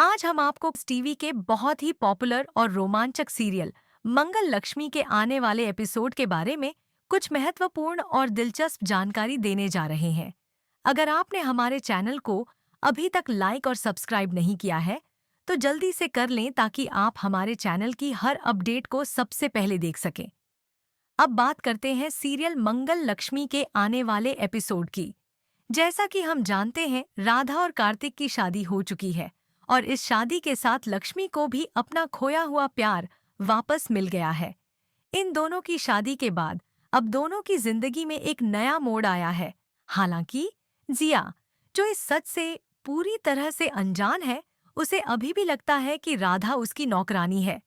आज हम आपको टीवी के बहुत ही पॉपुलर और रोमांचक सीरियल मंगल लक्ष्मी के आने वाले एपिसोड के बारे में कुछ महत्वपूर्ण और दिलचस्प जानकारी देने जा रहे हैं। अगर आपने हमारे चैनल को अभी तक लाइक और सब्सक्राइब नहीं किया है, तो जल्दी से कर लें ताकि आप हमारे चैनल की हर अपडेट को सबसे पहले देख सकें। अब बात करते हैं सीरियल मंगल लक्ष्मी के आने वाले एपिसोड की। जैसा कि हम जानते हैं, राधा और कार्तिक की शादी हो चुकी है और इस शादी के साथ लक्ष्मी को भी अपना खोया हुआ प्यार वापस मिल गया है। इन दोनों की शादी के बाद अब दोनों की जिंदगी में एक नया मोड़ आया है। हालांकि जिया, जो इस सच से पूरी तरह से अनजान है, उसे अभी भी लगता है कि राधा उसकी नौकरानी है।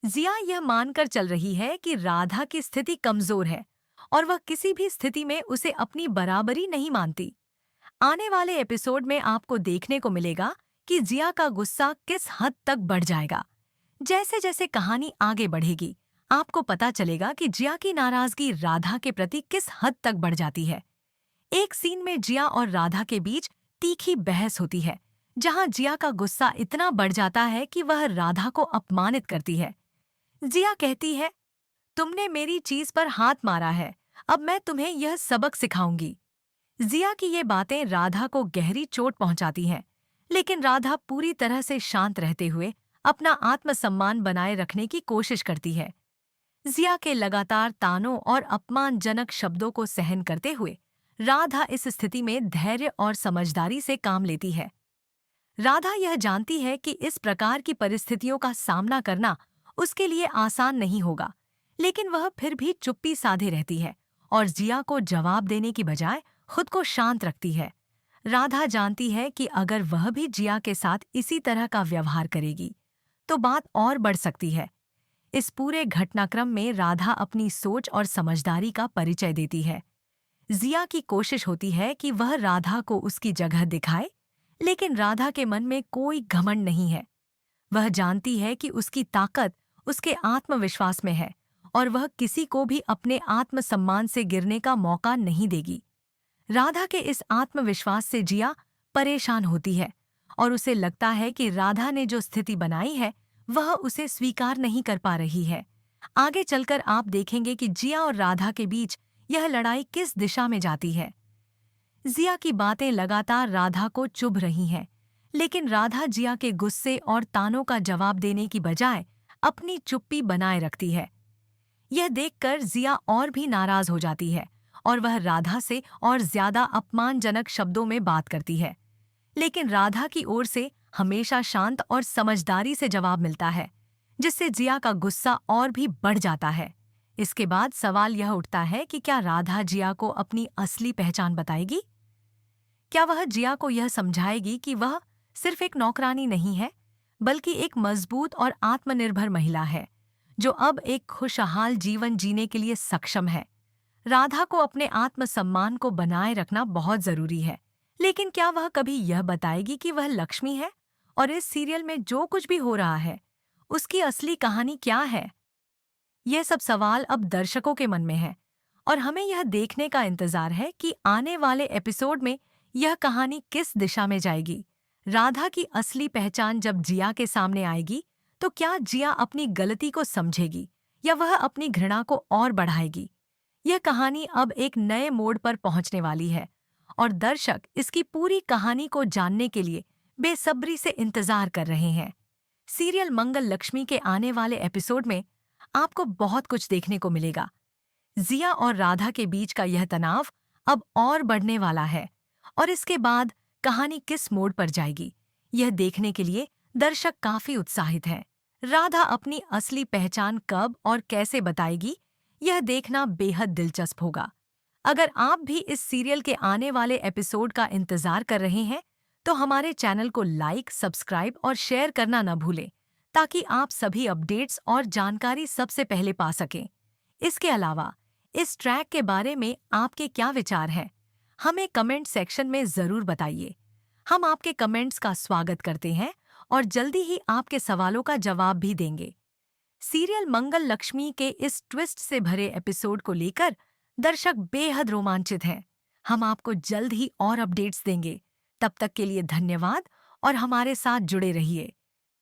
जिया यह मानकर चल रही है कि राधा की स्थिति कमजोर है और वह किसी भी स्थिति में उसे अपनी बराबरी नहीं मानती। आने वाले एपिसोड में आपको देखने को मिलेगा कि जिया का गुस्सा किस हद तक बढ़ जाएगा। जैसे जैसे कहानी आगे बढ़ेगी, आपको पता चलेगा कि जिया की नाराजगी राधा के प्रति किस हद तक बढ़ जाती है। एक सीन में जिया और राधा के बीच तीखी बहस होती है, जहां जिया का गुस्सा इतना बढ़ जाता है कि वह राधा को अपमानित करती है। जिया कहती है, तुमने मेरी चीज पर हाथ मारा है, अब मैं तुम्हें यह सबक सिखाऊंगी। जिया की ये बातें राधा को गहरी चोट पहुंचाती हैं, लेकिन राधा पूरी तरह से शांत रहते हुए अपना आत्मसम्मान बनाए रखने की कोशिश करती है। जिया के लगातार तानों और अपमानजनक शब्दों को सहन करते हुए राधा इस स्थिति में धैर्य और समझदारी से काम लेती है। राधा यह जानती है कि इस प्रकार की परिस्थितियों का सामना करना उसके लिए आसान नहीं होगा, लेकिन वह फिर भी चुप्पी साधे रहती है और जिया को जवाब देने की बजाय खुद को शांत रखती है। राधा जानती है कि अगर वह भी जिया के साथ इसी तरह का व्यवहार करेगी, तो बात और बढ़ सकती है। इस पूरे घटनाक्रम में राधा अपनी सोच और समझदारी का परिचय देती है। जिया की कोशिश होती है कि वह राधा को उसकी जगह दिखाए, लेकिन राधा के मन में कोई घमंड नहीं है। वह जानती है कि उसकी ताकत उसके आत्मविश्वास में है और वह किसी को भी अपने आत्मसम्मान से गिरने का मौका नहीं देगी। राधा के इस आत्मविश्वास से जिया परेशान होती है और उसे लगता है कि राधा ने जो स्थिति बनाई है, वह उसे स्वीकार नहीं कर पा रही है। आगे चलकर आप देखेंगे कि जिया और राधा के बीच यह लड़ाई किस दिशा में जाती है। जिया की बातें लगातार राधा को चुभ रही हैं, लेकिन राधा जिया के गुस्से और तानों का जवाब देने की बजाय अपनी चुप्पी बनाए रखती है। यह देखकर जिया और भी नाराज हो जाती है और वह राधा से और ज्यादा अपमानजनक शब्दों में बात करती है, लेकिन राधा की ओर से हमेशा शांत और समझदारी से जवाब मिलता है, जिससे जिया का गुस्सा और भी बढ़ जाता है। इसके बाद सवाल यह उठता है कि क्या राधा जिया को अपनी असली पहचान बताएगी? क्या वह जिया को यह समझाएगी कि वह सिर्फ एक नौकरानी नहीं है, बल्कि एक मजबूत और आत्मनिर्भर महिला है, जो अब एक खुशहाल जीवन जीने के लिए सक्षम है? राधा को अपने आत्मसम्मान को बनाए रखना बहुत जरूरी है, लेकिन क्या वह कभी यह बताएगी कि वह लक्ष्मी है और इस सीरियल में जो कुछ भी हो रहा है, उसकी असली कहानी क्या है? यह सब सवाल अब दर्शकों के मन में है और हमें यह देखने का इंतजार है कि आने वाले एपिसोड में यह कहानी किस दिशा में जाएगी। राधा की असली पहचान जब जिया के सामने आएगी, तो क्या जिया अपनी गलती को समझेगी या वह अपनी घृणा को और बढ़ाएगी? यह कहानी अब एक नए मोड़ पर पहुंचने वाली है और दर्शक इसकी पूरी कहानी को जानने के लिए बेसब्री से इंतजार कर रहे हैं। सीरियल मंगल लक्ष्मी के आने वाले एपिसोड में आपको बहुत कुछ देखने को मिलेगा। जिया और राधा के बीच का यह तनाव अब और बढ़ने वाला है और इसके बाद कहानी किस मोड़ पर जाएगी, यह देखने के लिए दर्शक काफी उत्साहित हैं। राधा अपनी असली पहचान कब और कैसे बताएगी, यह देखना बेहद दिलचस्प होगा। अगर आप भी इस सीरियल के आने वाले एपिसोड का इंतजार कर रहे हैं, तो हमारे चैनल को लाइक, सब्सक्राइब और शेयर करना न भूलें, ताकि आप सभी अपडेट्स और जानकारी सबसे पहले पा सकें। इसके अलावा इस ट्रैक के बारे में आपके क्या विचार हैं? हमें कमेंट सेक्शन में ज़रूर बताइए। हम आपके कमेंट्स का स्वागत करते हैं और जल्दी ही आपके सवालों का जवाब भी देंगे। सीरियल मंगल लक्ष्मी के इस ट्विस्ट से भरे एपिसोड को लेकर दर्शक बेहद रोमांचित हैं। हम आपको जल्द ही और अपडेट्स देंगे। तब तक के लिए धन्यवाद और हमारे साथ जुड़े रहिए।